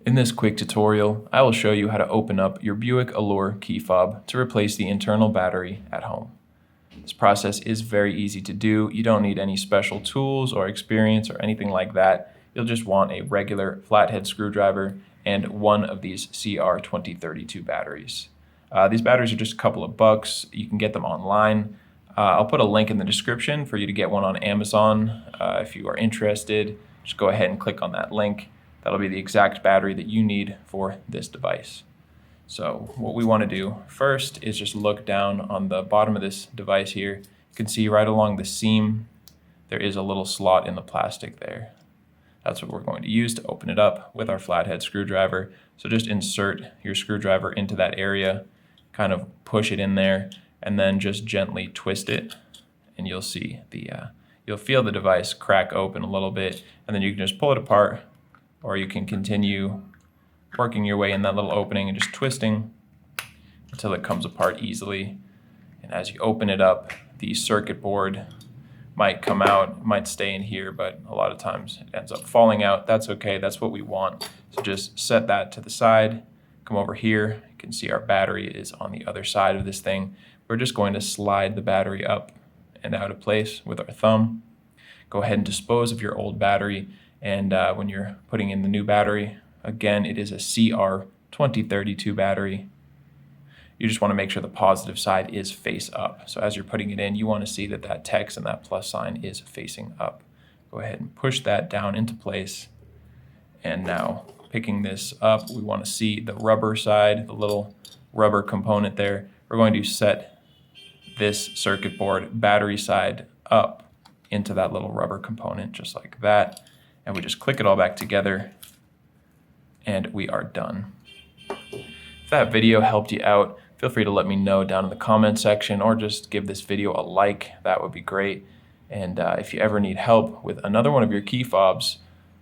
In this quick tutorial, I will show you how to open up your Buick Allure key fob to replace the internal battery at home. This process is very easy to do. You don't need any special tools or experience or anything like that. You'll just want a regular flathead screwdriver and one of these CR2032 batteries. These batteries are just a couple of bucks. You can get them online. I'll put a link in the description for you to get one on Amazon. If you are interested, just go ahead and click on that link. That'll be the exact battery that you need for this device. So what we want to do first is just look down on the bottom of this device here. You can see right along the seam, there is a little slot in the plastic there. That's what we're going to use to open it up with our flathead screwdriver. So just insert your screwdriver into that area, kind of push it in there, and then just gently twist it, and you'll see you'll feel the device crack open a little bit, and then you can just pull it apart, or you can continue working your way in that little opening and just twisting until it comes apart easily. And as you open it up, the circuit board might come out, might stay in here, but a lot of times it ends up falling out. That's okay, that's what we want. So just set that to the side, come over here. You can see our battery is on the other side of this thing. We're just going to slide the battery up and out of place with our thumb. Go ahead and dispose of your old battery. And when you're putting in the new battery, again, it is a CR2032 battery. You just want to make sure the positive side is face up. So as you're putting it in, you want to see that that text and that plus sign is facing up. Go ahead and push that down into place. And now picking this up, we want to see the rubber side, the little rubber component there. We're going to set this circuit board battery side up into that little rubber component, just like that. And we just click it all back together, and we are done. If that video helped you out, feel free to let me know down in the comment section, or just give this video a like. That would be great. And if you ever need help with another one of your key fobs,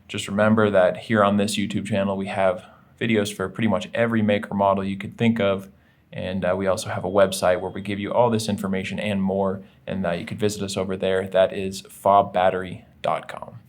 just remember that here on this YouTube channel, we have videos for pretty much every make or model you could think of. And we also have a website where we give you all this information and more. And you could visit us over there. That is fobbattery.com.